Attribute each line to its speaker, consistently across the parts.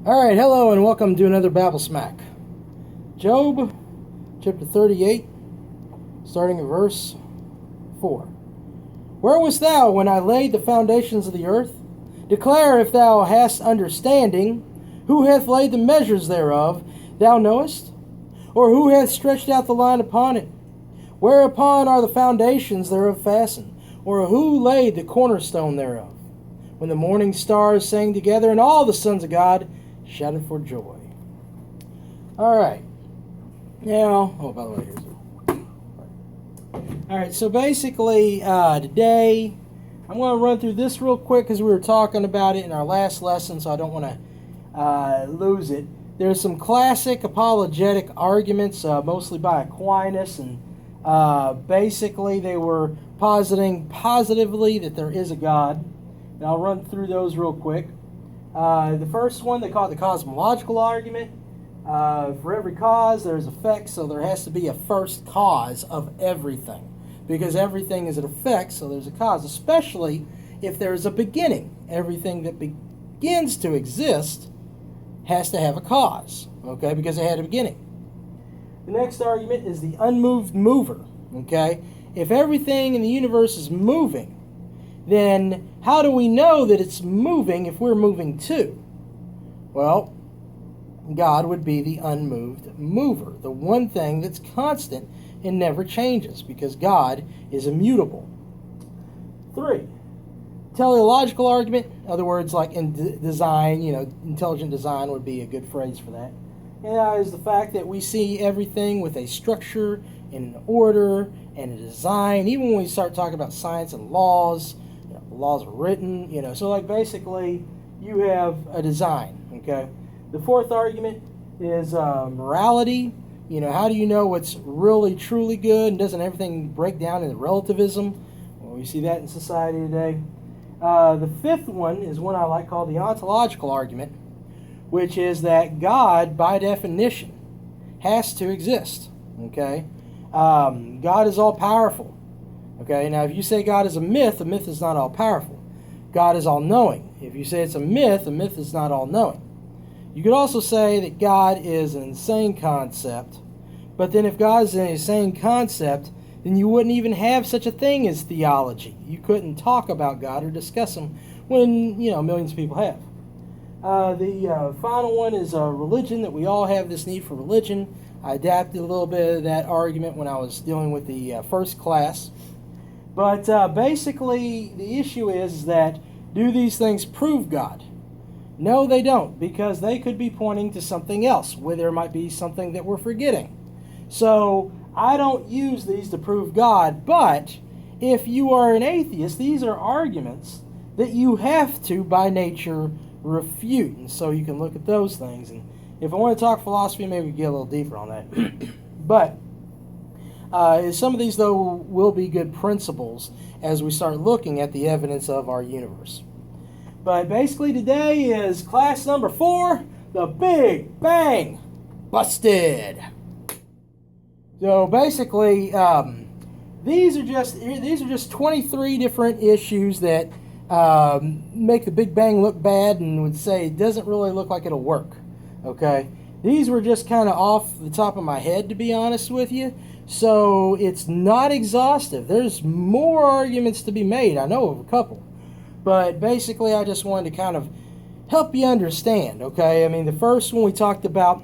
Speaker 1: Alright, hello and welcome to another Babble Smack. Job, chapter 38, starting at verse 4. Where wast thou when I laid the foundations of the earth? Declare if thou hast understanding. Who hath laid the measures thereof? Thou knowest? Or who hath stretched out the line upon it? Whereupon are the foundations thereof fastened? Or who laid the cornerstone thereof? When the morning stars sang together, and all the sons of God shouted for joy. Alright. Now, by the way, here's it. Alright, so basically, today, I'm going to run through this real quick because we were talking about it in our last lesson, so I don't want to lose it. There's some classic apologetic arguments, mostly by Aquinas, and basically they were positing positively that there is a God. And I'll run through those real quick. The first one, they call it the Cosmological Argument. For every cause, there's effect, so there has to be a first cause of everything. Because everything is an effect, so there's a cause, especially if there's a beginning. Everything that begins to exist has to have a cause, okay, because it had a beginning. The next argument is the unmoved mover, okay? If everything in the universe is moving, then how do we know that it's moving if we're moving too? Well, God would be the unmoved mover, the one thing that's constant and never changes, because God is immutable. 3. Teleological argument, in other words, like in design, intelligent design would be a good phrase for that. And that is the fact that we see everything with a structure and an order and a design. Even when we start talking about science and laws, laws are written, so like basically you have a design, okay? The fourth argument is morality. How do you know what's really truly good, and doesn't everything break down into relativism? Well, we see that in society today. The fifth one is one I like, called the ontological argument, which is that God, by definition, has to exist, okay? God is all-powerful. Okay, now if you say God is a myth is not all-powerful. God is all-knowing. If you say it's a myth is not all-knowing. You could also say that God is an insane concept, but then if God is an insane concept, then you wouldn't even have such a thing as theology. You couldn't talk about God or discuss him when, millions of people have. The final one is religion, that we all have this need for religion. I adapted a little bit of that argument when I was dealing with the first class. But basically, the issue is that, do these things prove God? No, they don't, because they could be pointing to something else, where there might be something that we're forgetting. So, I don't use these to prove God, but if you are an atheist, these are arguments that you have to, by nature, refute. And so you can look at those things. And if I want to talk philosophy, maybe we get a little deeper on that. But some of these, though, will be good principles as we start looking at the evidence of our universe. But basically today is class number 4, the Big Bang Busted. So basically, these are just 23 different issues that make the Big Bang look bad and would say it doesn't really look like it'll work. Okay, these were just kind of off the top of my head, to be honest with you. So it's not exhaustive. There's more arguments to be made. I know of a couple. But basically, I just wanted to kind of help you understand, okay? I mean, the first one we talked about,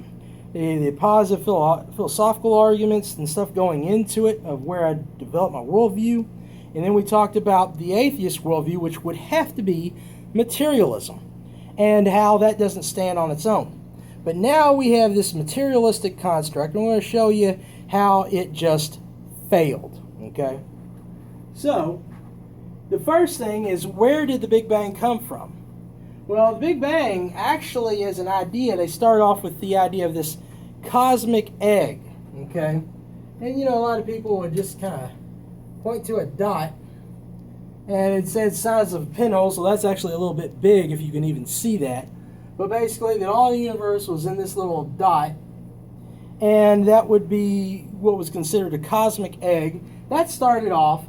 Speaker 1: the positive philosophical arguments and stuff going into it, of where I developed my worldview. And then we talked about the atheist worldview, which would have to be materialism, and how that doesn't stand on its own. But now we have this materialistic construct. I'm going to show you how it just failed, okay? So, the first thing is, where did the Big Bang come from? Well, the Big Bang actually is an idea. They start off with the idea of this cosmic egg, okay? And, a lot of people would just kind of point to a dot, and it says size of a pinhole, so that's actually a little bit big if you can even see that. But basically, that all the universe was in this little dot, and that would be what was considered a cosmic egg. That started off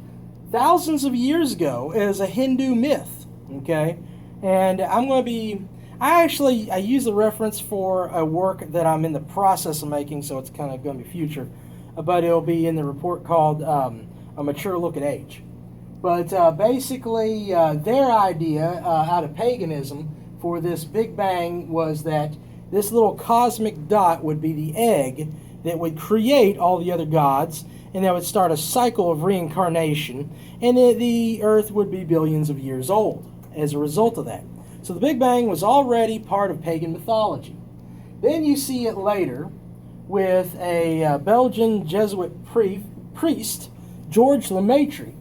Speaker 1: thousands of years ago as a Hindu myth, okay? And I'm going to be I use the reference for a work that I'm in the process of making, so it's kind of going to be future, but it'll be in the report called A Mature Look at Age. But basically, their idea out of paganism for this Big Bang was that this little cosmic dot would be the egg that would create all the other gods, and that would start a cycle of reincarnation, and the Earth would be billions of years old as a result of that. So the Big Bang was already part of pagan mythology. Then you see it later with a Belgian Jesuit priest, George Lemaitre.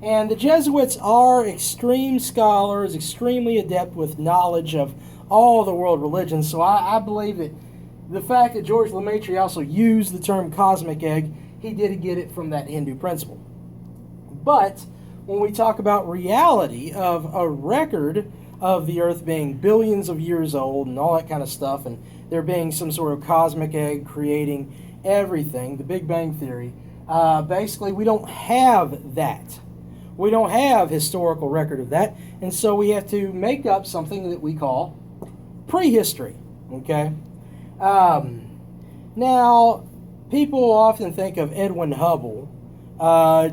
Speaker 1: And the Jesuits are extreme scholars, extremely adept with knowledge of all the world religions. So I believe that the fact that George Lemaitre also used the term cosmic egg, he did get it from that Hindu principle. But when we talk about reality of a record of the Earth being billions of years old and all that kind of stuff, and there being some sort of cosmic egg creating everything, the Big Bang Theory, basically we don't have that. We don't have historical record of that, and so we have to make up something that we call prehistory, okay? Now, people often think of Edwin Hubble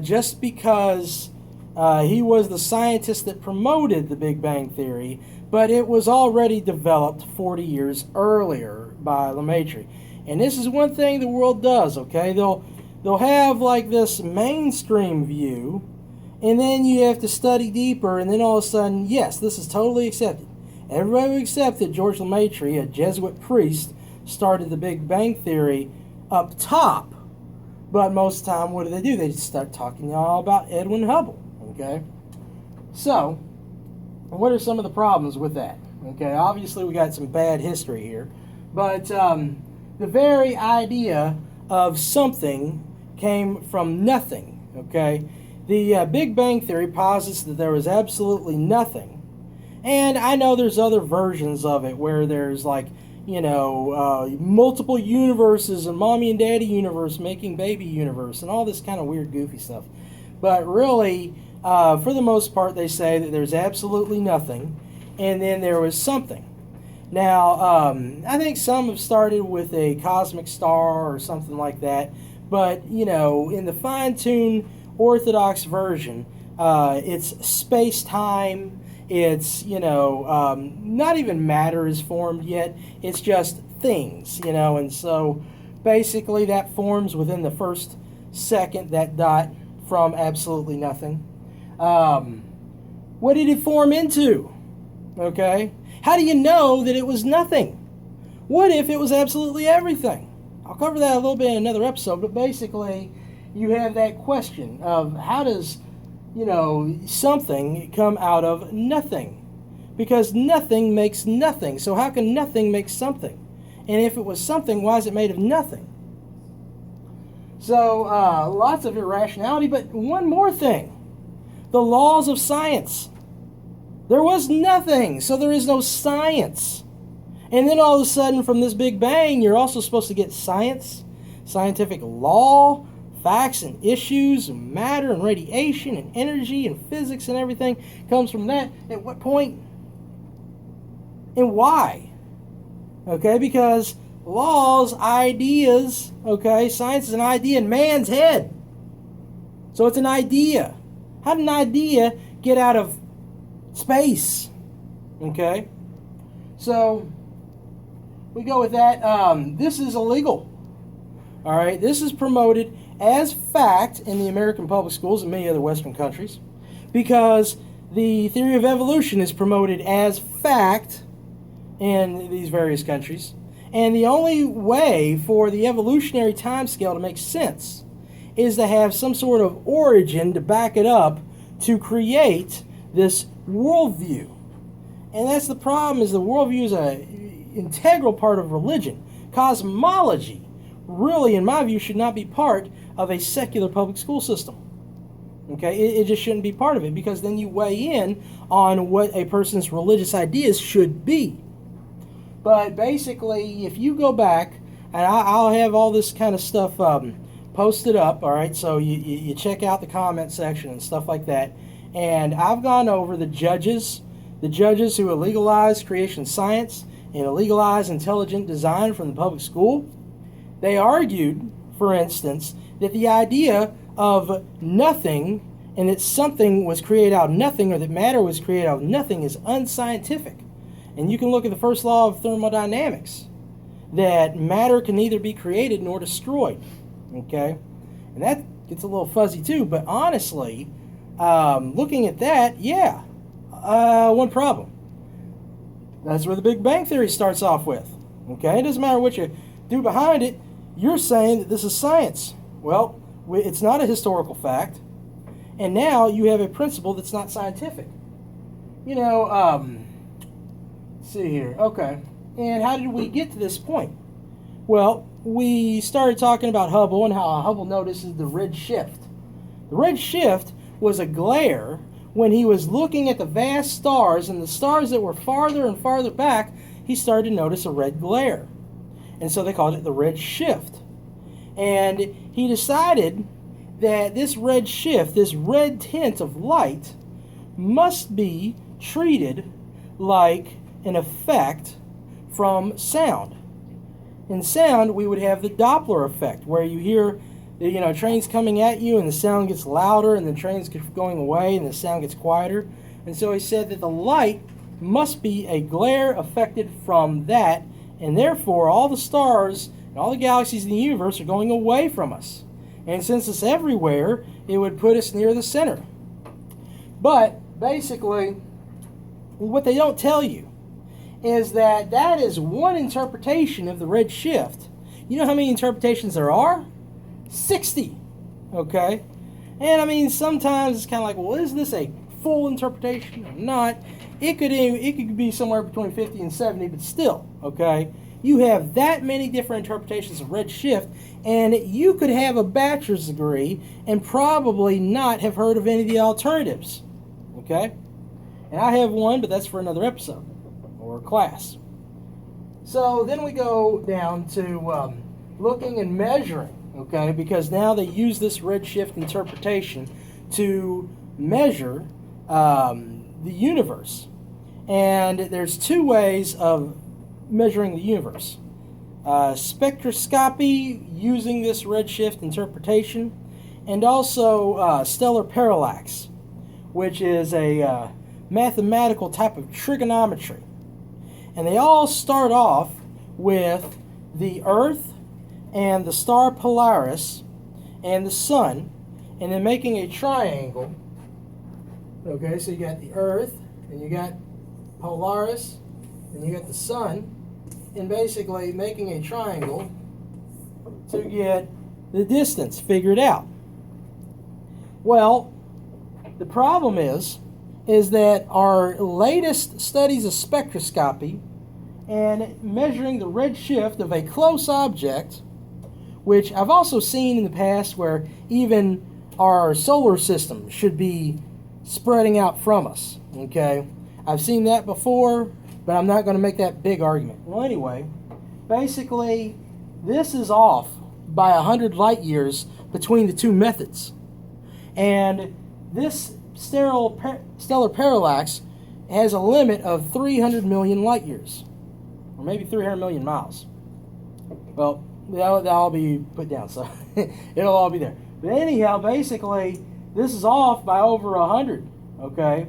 Speaker 1: just because he was the scientist that promoted the Big Bang Theory, but it was already developed 40 years earlier by Lemaitre. And this is one thing the world does, okay? They'll have like this mainstream view, and then you have to study deeper, and then all of a sudden, yes, this is totally accepted. Everybody will accept that George Lemaitre, a Jesuit priest, started the Big Bang Theory up top. But most of the time, what do? They just start talking all about Edwin Hubble. Okay? So, what are some of the problems with that? Okay, obviously we got some bad history here. But the very idea of something came from nothing. Okay? The Big Bang Theory posits that there was absolutely nothing. And I know there's other versions of it where there's like, multiple universes and mommy and daddy universe making baby universe and all this kind of weird goofy stuff. But really, for the most part, they say that there's absolutely nothing and then there was something. Now, I think some have started with a cosmic star or something like that. But, in the fine-tuned Orthodox version, it's space-time. It's, not even matter is formed yet. It's just things, and so basically that forms within the first second, that dot, from absolutely nothing. What did it form into? Okay? How do you know that it was nothing? What if it was absolutely everything? I'll cover that a little bit in another episode, but basically you have that question of how does something come out of nothing? Because nothing makes nothing. So how can nothing make something? And if it was something, why is it made of nothing? So lots of irrationality, but one more thing. The laws of science. There was nothing, so there is no science. And then all of a sudden from this Big Bang, you're also supposed to get science, scientific law, facts and issues, and matter and radiation and energy and physics and everything comes from that. At what point? And why? Okay, because laws, ideas, okay, science is an idea in man's head. So it's an idea. How did an idea get out of space? Okay? So we go with that. This is illegal. All right, this is promoted as fact in the American public schools and many other Western countries because the theory of evolution is promoted as fact in these various countries. And the only way for the evolutionary timescale to make sense is to have some sort of origin to back it up to create this worldview. And that's the problem, is the worldview is an integral part of religion. Cosmology really, in my view, should not be part of a secular public school system. Okay, it just shouldn't be part of it, because then you weigh in on what a person's religious ideas should be. But basically, if you go back, and I'll have all this kind of stuff posted up, all right, so you check out the comment section and stuff like that, and I've gone over the judges the judges who illegalized creation science and illegalized intelligent design from the public school. They argued, for instance, that the idea of nothing and that something was created out of nothing, or that matter was created out of nothing, is unscientific. And you can look at the first law of thermodynamics, that matter can neither be created nor destroyed. Okay? And that gets a little fuzzy too, but honestly, looking at that, yeah, one problem. That's where the Big Bang Theory starts off with. Okay? It doesn't matter what you do behind it, you're saying that this is science. Well, it's not a historical fact, and now you have a principle that's not scientific. You know, let's see here. Okay. And how did we get to this point? Well, we started talking about Hubble and how Hubble notices the redshift. The redshift was a glare when he was looking at the vast stars, and the stars that were farther and farther back, he started to notice a red glare. And so they called it the redshift. And he decided that this redshift, this red tint of light, must be treated like an effect from sound. In sound, we would have the Doppler effect, where you hear trains coming at you and the sound gets louder, and the trains going away and the sound gets quieter. And so he said that the light must be a glare affected from that, and therefore all the stars and all the galaxies in the universe are going away from us. And since it's everywhere, it would put us near the center. But basically, what they don't tell you is that that is one interpretation of the redshift. You know how many interpretations there are? 60. Okay? And I mean, sometimes it's kind of like, well, is this a full interpretation or not? It could be somewhere between 50 and 70, but still, okay? You have that many different interpretations of redshift, and you could have a bachelor's degree and probably not have heard of any of the alternatives. Okay? And I have one, but that's for another episode or class. So then we go down to looking and measuring, okay? Because now they use this redshift interpretation to measure the universe. And there's two ways of measuring the universe. Spectroscopy using this redshift interpretation, and also stellar parallax, which is a mathematical type of trigonometry. And they all start off with the Earth and the star Polaris and the Sun, and then making a triangle. Okay, so you got the Earth, and you got Polaris, and you got the Sun, and basically making a triangle to get the distance figured out. Well, the problem is that our latest studies of spectroscopy and measuring the redshift of a close object, which I've also seen in the past where even our solar system should be spreading out from us, okay? I've seen that before, but I'm not going to make that big argument. Well, anyway, basically, this is off by 100 light years between the two methods. And this stellar parallax has a limit of 300 million light years, or maybe 300 million miles. Well, that'll all be put down, so it'll all be there. But anyhow, basically, this is off by over 100, okay?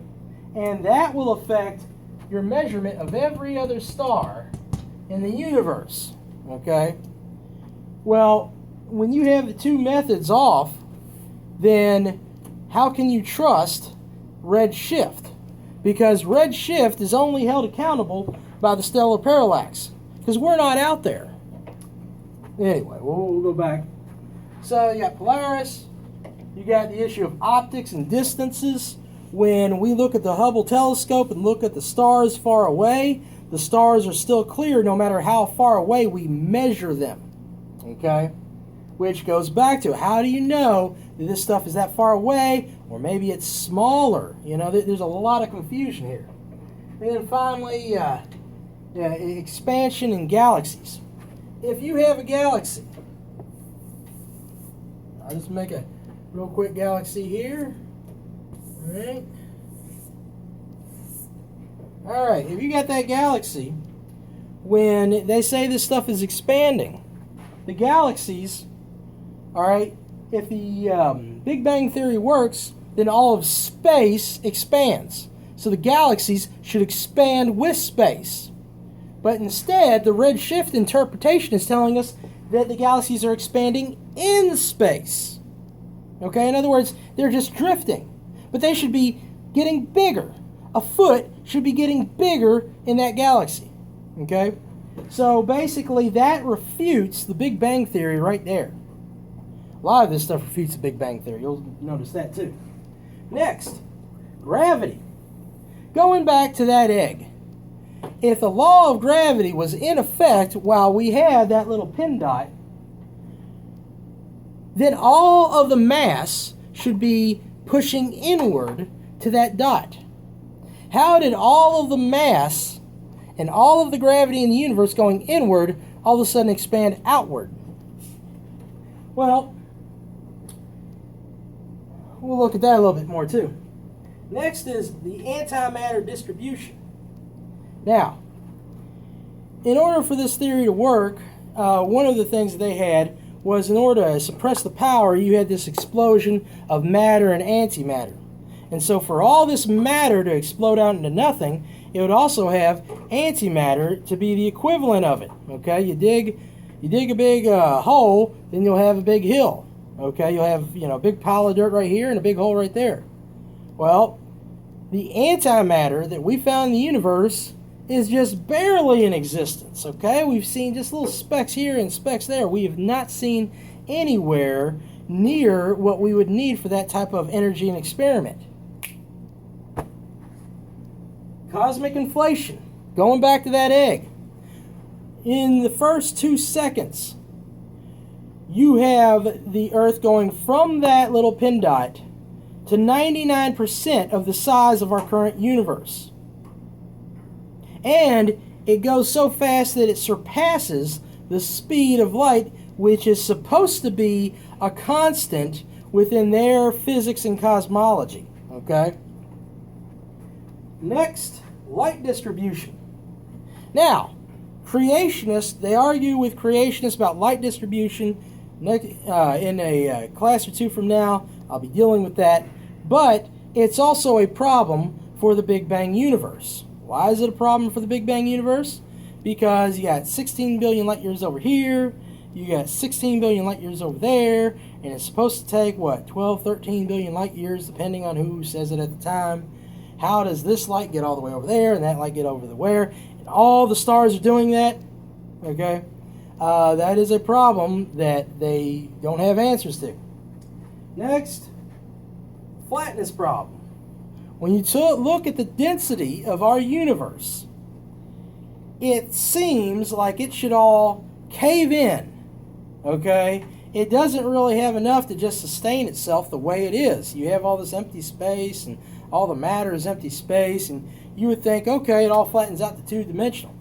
Speaker 1: And that will affect your measurement of every other star in the universe, okay? Well, when you have the two methods off, then how can you trust redshift? Because redshift is only held accountable by the stellar parallax, because we're not out there. Anyway, we'll go back. So you got Polaris, you got the issue of optics and distances. When we look at the Hubble telescope and look at the stars far away, the stars are still clear no matter how far away we measure them. Okay? Which goes back to, how do you know that this stuff is that far away, or maybe it's smaller? You know, there's a lot of confusion here. And then finally, expansion in galaxies. If you have a galaxy, I'll just make a real quick galaxy here. All right. All right, if you got that galaxy, when they say this stuff is expanding, the galaxies, all right, if the Big Bang Theory works, then all of space expands. So the galaxies should expand with space. But instead, the redshift interpretation is telling us that the galaxies are expanding in space. Okay, in other words, they're just drifting. But they should be getting bigger. A foot should be getting bigger in that galaxy. Okay? So basically, that refutes the Big Bang Theory right there. A lot of this stuff refutes the Big Bang Theory. You'll notice that too. Next, gravity. Going back to that egg. If the law of gravity was in effect while we had that little pin dot, then all of the mass should be pushing inward to that dot. How did all of the mass and all of the gravity in the universe going inward all of a sudden expand outward? Well, we'll look at that a little bit more too. Next is the antimatter distribution. Now, in order for this theory to work, one of the things that they had was in order to suppress the power, you had this explosion of matter and antimatter. And so for all this matter to explode out into nothing, it would also have antimatter to be the equivalent of it. Okay, you dig a big hole, then you'll have a big hill. Okay, you'll have a big pile of dirt right here and a big hole right there. Well, the antimatter that we found in the universe is just barely in existence. Okay, we've seen just little specks here and specks there. We have not seen anywhere near what we would need for that type of energy and experiment. Cosmic inflation. Going back to that egg. In the first 2 seconds, you have the Earth going from that little pin dot to 99% of the size of our current universe. And it goes so fast that it surpasses the speed of light, which is supposed to be a constant within their physics and cosmology. Okay? Next, light distribution. Now, creationists, they argue with creationists about light distribution. In a class or two from now, I'll be dealing with that. But it's also a problem for the Big Bang universe. Why is it a problem for the Big Bang universe? Because you got 16 billion light years over here, you got 16 billion light years over there, and it's supposed to take, 12, 13 billion light years, depending on who says it at the time. How does this light get all the way over there, and that light get over the where? And all the stars are doing that, okay? That is a problem that they don't have answers to. Next, flatness problem. When you look at the density of our universe, it seems like it should all cave in, okay? It doesn't really have enough to just sustain itself the way it is. You have all this empty space, and all the matter is empty space, and you would think, okay, it all flattens out to two-dimensional.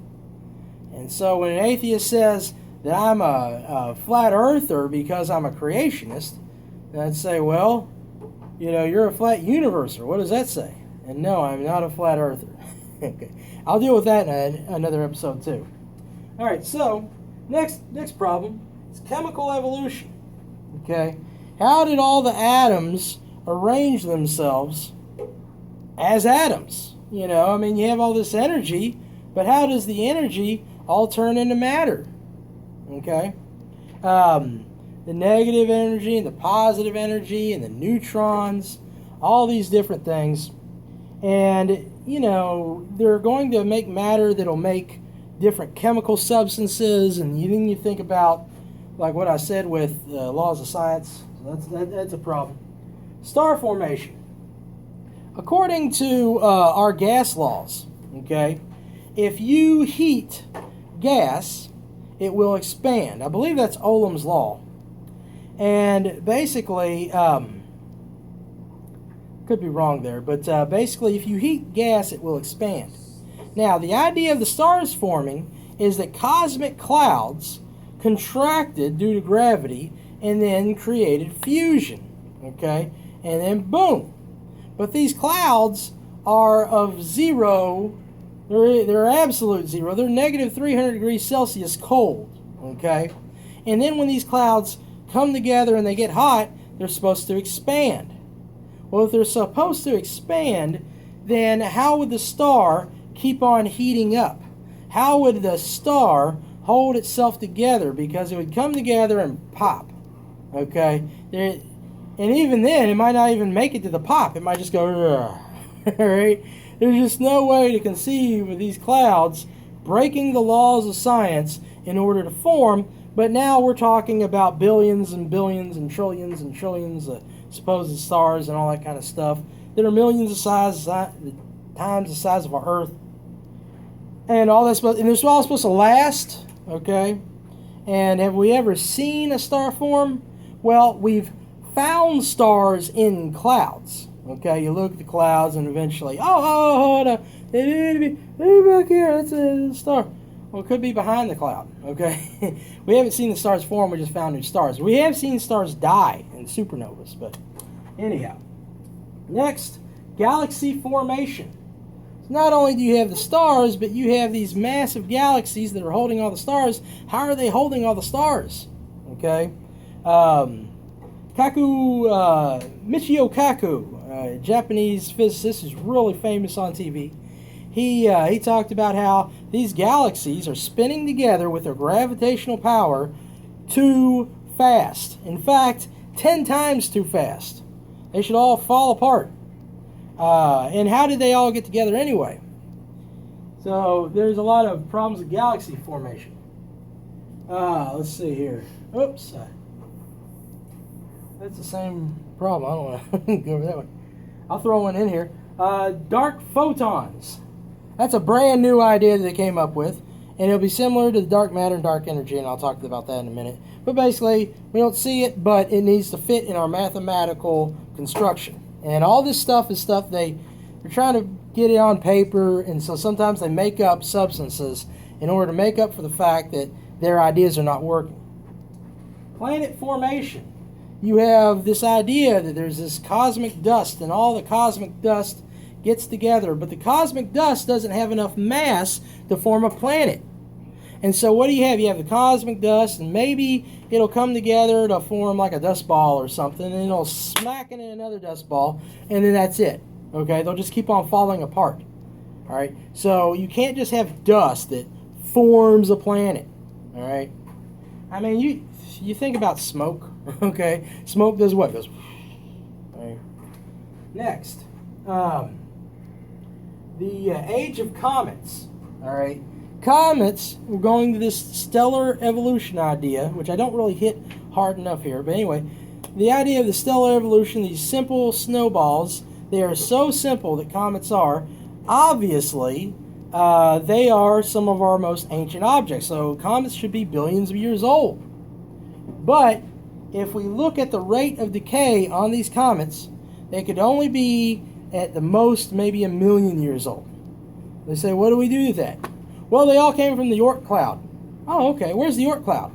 Speaker 1: And so when an atheist says that I'm a flat earther because I'm a creationist, then I'd say, well, you're a flat universer. What does that say? And no, I'm not a flat earther. Okay, I'll deal with that in another episode too. All right, so next problem is chemical evolution. Okay, how did all the atoms arrange themselves as atoms? You have all this energy, but how does the energy all turn into matter? Okay, the negative energy and the positive energy and the neutrons, all these different things. And, they're going to make matter that'll make different chemical substances. And then you think about, like what I said with laws of science. So that's a problem. Star formation. According to our gas laws, okay, if you heat gas, it will expand. I believe that's Ohm's law. And basically, could be wrong there, but basically if you heat gas, it will expand. Now, the idea of the stars forming is that cosmic clouds contracted due to gravity and then created fusion, okay? And then boom. But these clouds are of zero They're absolute zero. They're negative 300 degrees Celsius cold, okay? And then when these clouds come together and they get hot, they're supposed to expand. Well, if they're supposed to expand, then how would the star keep on heating up? How would the star hold itself together? Because it would come together and pop, okay? And even then, it might not even make it to the pop. It might just go, all right? There's just no way to conceive of these clouds breaking the laws of science in order to form. But now we're talking about billions and billions and trillions of supposed stars and all that kind of stuff that are millions of times the size of our Earth. And all that's and they're all supposed to last, okay? And have we ever seen a star form? Well, we've found stars in clouds. Okay, you look at the clouds and eventually, hold on, back here, that's a star. Well, it could be behind the cloud, okay? We haven't seen the stars form, we just found new stars. We have seen stars die in supernovas, but anyhow. Next, galaxy formation. So not only do you have the stars, but you have these massive galaxies that are holding all the stars. How are they holding all the stars? Okay? Michio Kaku, a Japanese physicist who's really famous on TV. He talked about how these galaxies are spinning together with their gravitational power too fast. In fact, 10 times too fast. They should all fall apart. And how did they all get together anyway? So there's a lot of problems with galaxy formation. Let's see here. Oops. That's the same problem. I don't want to go over that one. I'll throw one in here. Dark photons. That's a brand new idea that they came up with. And it'll be similar to the dark matter and dark energy, and I'll talk about that in a minute. But basically, we don't see it, but it needs to fit in our mathematical construction. And all this stuff is stuff they're trying to get it on paper, and so sometimes they make up substances in order to make up for the fact that their ideas are not working. Planet formation. You have this idea that there's this cosmic dust, and all the cosmic dust gets together, but the cosmic dust doesn't have enough mass to form a planet. And so what do you have? You have the cosmic dust, and maybe it'll come together to form like a dust ball or something, and it'll smack it in another dust ball, and then that's it. Okay, they'll just keep on falling apart. All right, so you can't just have dust that forms a planet. All right, I mean, you think about smoke. Okay, smoke does what? It goes. All right. Next, the age of comets. All right. Comets, we're going to this stellar evolution idea, which I don't really hit hard enough here. But anyway, the idea of the stellar evolution, these simple snowballs, they are so simple that comets are. Obviously, they are some of our most ancient objects. So comets should be billions of years old. But if we look at the rate of decay on these comets, they could only be at the most maybe 1 million years old. They say, what do we do with that? Well, they all came from the Oort cloud. Oh, okay. Where's the Oort cloud?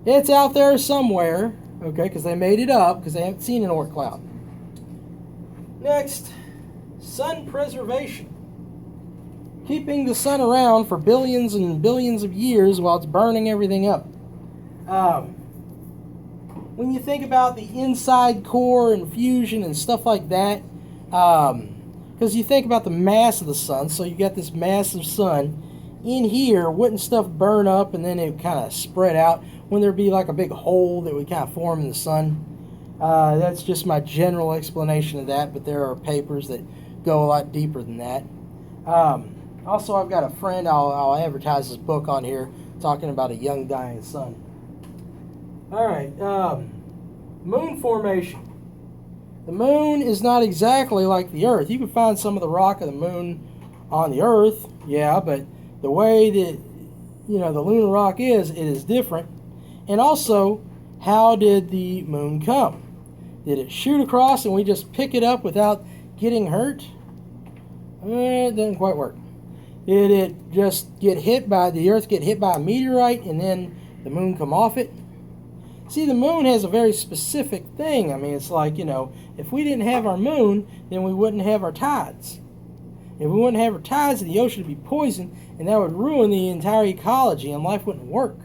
Speaker 1: It's out there somewhere, okay, because they made it up because they haven't seen an Oort cloud. Next, sun preservation. Keeping the sun around for billions and billions of years while it's burning everything up. When you think about the inside core and fusion and stuff like that, because you think about the mass of the sun, so you got this massive sun. In here, wouldn't stuff burn up and then it would kind of spread out? Wouldn't there be like a big hole that would kind of form in the sun? That's just my general explanation of that, but there are papers that go a lot deeper than that. Also, I've got a friend, I'll advertise his book on here, talking about a young dying sun. Alright, moon formation. The moon is not exactly like the Earth. You can find some of the rock of the moon on the Earth, yeah, but the way that, the lunar rock is, it is different. And also, how did the moon come? Did it shoot across and we just pick it up without getting hurt? It doesn't quite work. Did it just the Earth get hit by a meteorite and then the moon come off it? See, the moon has a very specific thing. I mean, it's like, if we didn't have our moon, then we wouldn't have our tides. If we wouldn't have tides, the ocean would be poisoned, and that would ruin the entire ecology, and life wouldn't work.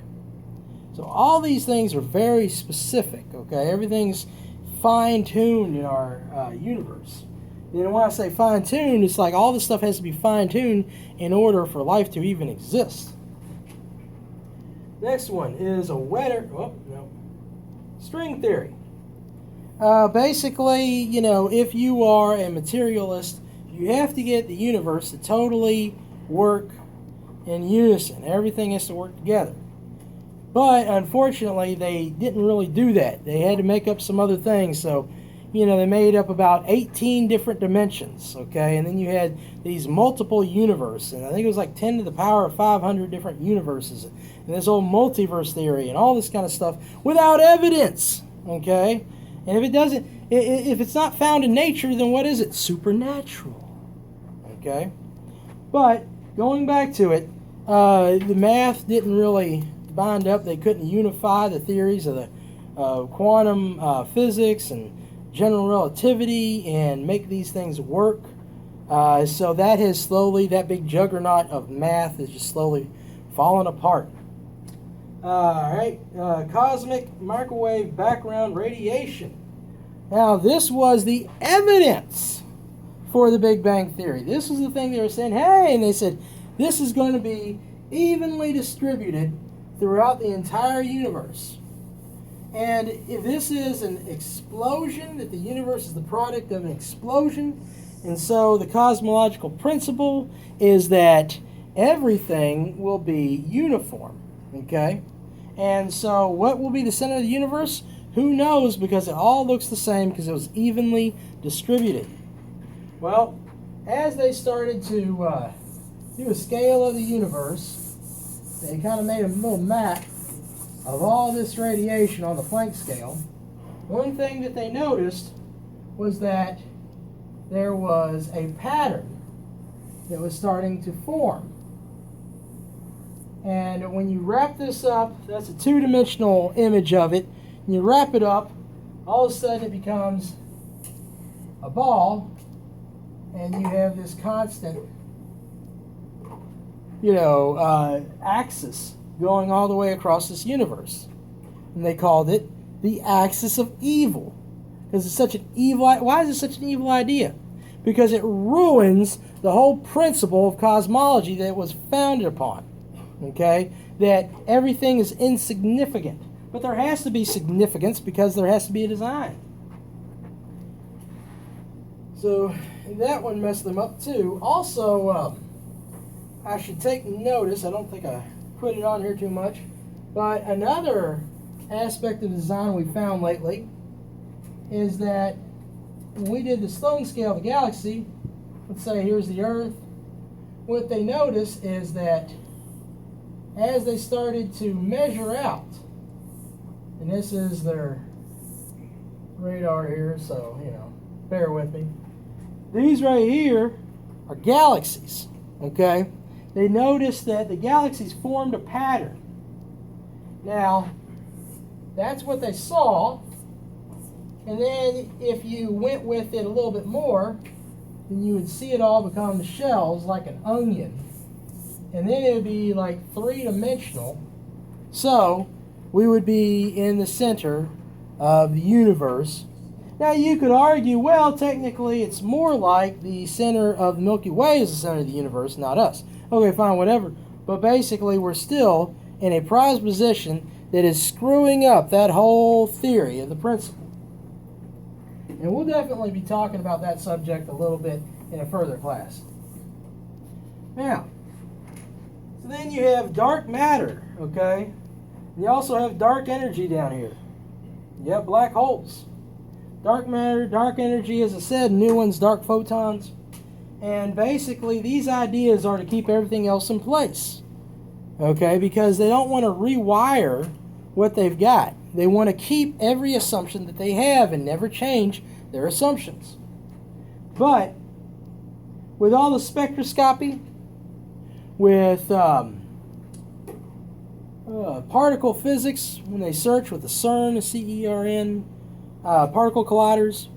Speaker 1: So all these things are very specific, okay? Everything's fine-tuned in our universe. And when I say fine-tuned, it's like all this stuff has to be fine-tuned in order for life to even exist. Next one is string theory. Basically, you know, if you are a materialist, you have to get the universe to totally work in unison. Everything has to work together. But unfortunately, they didn't really do that. They had to make up some other things. So, you know, they made up about 18 different dimensions, okay? And then you had these multiple universes. And I think it was like 10 to the power of 500 different universes. And this whole multiverse theory and all this kind of stuff without evidence, okay? And if it doesn't, if it's not found in nature, then what is it? Supernatural, okay? But going back to it, the math didn't really bind up. They couldn't unify the theories of the quantum physics and general relativity and make these things work. So that has slowly, that big juggernaut of math is just slowly falling apart. All right, cosmic microwave background radiation. Now, this was the evidence for the Big Bang Theory. This was the thing they were saying, hey, and they said, this is going to be evenly distributed throughout the entire universe. And if this is an explosion, that the universe is the product of an explosion, and so the cosmological principle is that everything will be uniform, okay? And so what will be the center of the universe? Who knows, because it all looks the same because it was evenly distributed. Well, as they started to do a scale of the universe, they kind of made a little map of all this radiation on the Planck scale. One thing that they noticed was that there was a pattern that was starting to form. And when you wrap this up, that's a two-dimensional image of it, and you wrap it up, all of a sudden it becomes a ball, and you have this constant, axis going all the way across this universe. And they called it the axis of evil. Because it's such an evil, why is it such an evil idea? Because it ruins the whole principle of cosmology that it was founded upon. Okay? That everything is insignificant. But there has to be significance because there has to be a design. So that one messed them up too. Also, I should take notice, I don't think I put it on here too much, but another aspect of design we found lately is that when we did the Sloan scale of the galaxy, let's say here's the Earth, what they noticed is that as they started to measure out, and this is their radar here, so, bear with me. These right here are galaxies, okay? They noticed that the galaxies formed a pattern. Now, that's what they saw. And then if you went with it a little bit more, then you would see it all become shells like an onion. And then it would be like three-dimensional. So, we would be in the center of the universe. Now, you could argue, well, technically, it's more like the center of the Milky Way is the center of the universe, not us. Okay, fine, whatever. But basically, we're still in a prized position that is screwing up that whole theory of the principle. And we'll definitely be talking about that subject a little bit in a further class. Now, so then you have dark matter, okay? You also have dark energy down here. You have black holes. Dark matter, dark energy, as I said, new ones, dark photons. And basically, these ideas are to keep everything else in place. Okay, because they don't want to rewire what they've got. They want to keep every assumption that they have and never change their assumptions. But with all the spectroscopy, with particle physics, when they search with the CERN, the CERN, particle colliders,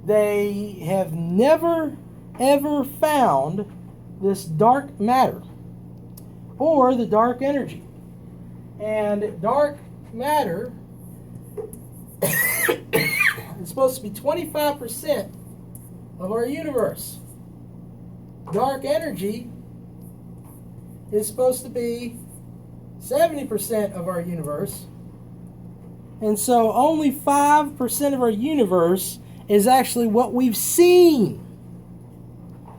Speaker 1: they have never ever found this dark matter or the dark energy. And dark matter is supposed to be 25% of our universe. Dark energy is supposed to be 70% of our universe. And so only 5% of our universe is actually what we've seen.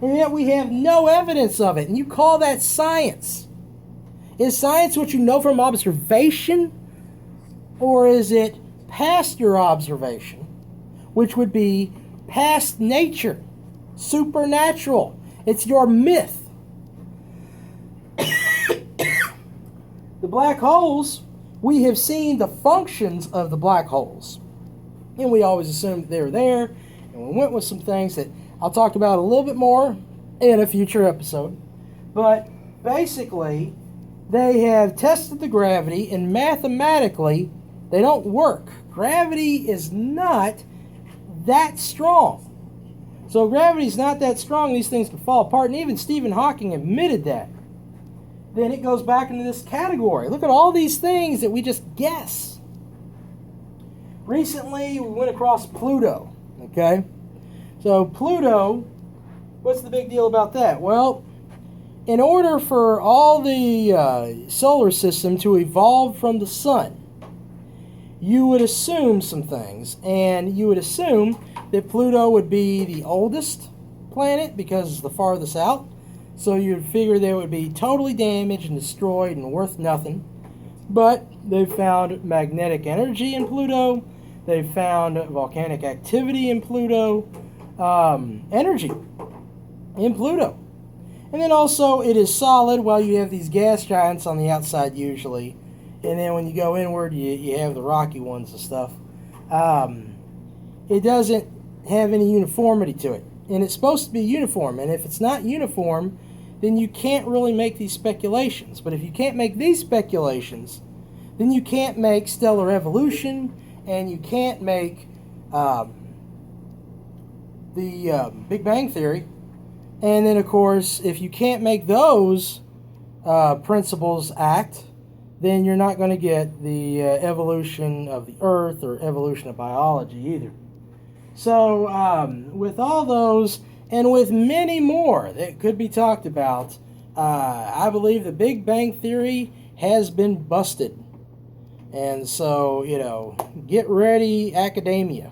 Speaker 1: And yet we have no evidence of it. And you call that science. Is science what you know from observation? Or is it past your observation, which would be past nature, supernatural? It's your myth. The black holes, we have seen the functions of the black holes. And we always assumed they were there. And we went with some things that I'll talk about a little bit more in a future episode. But basically, they have tested the gravity, and mathematically, they don't work. Gravity is not that strong. So gravity is not that strong, these things can fall apart. And even Stephen Hawking admitted that. Then it goes back into this category. Look at all these things that we just guess. Recently, we went across Pluto. Okay? So Pluto, what's the big deal about that? Well, in order for all the solar system to evolve from the sun, you would assume some things. And you would assume that Pluto would be the oldest planet because it's the farthest out. So you'd figure they would be totally damaged and destroyed and worth nothing. But they've found magnetic energy in Pluto. They've found volcanic activity in Pluto. Energy in Pluto. And then also it is solid while you have these gas giants on the outside usually. And then when you go inward, you have the rocky ones and stuff. It doesn't have any uniformity to it. And it's supposed to be uniform. And if it's not uniform, then you can't really make these speculations. But if you can't make these speculations, then you can't make stellar evolution, and you can't make the Big Bang Theory. And then, of course, if you can't make those principles act, then you're not going to get the evolution of the Earth or evolution of biology either. So with all those, and with many more that could be talked about, I believe the Big Bang Theory has been busted. And so, get ready, academia.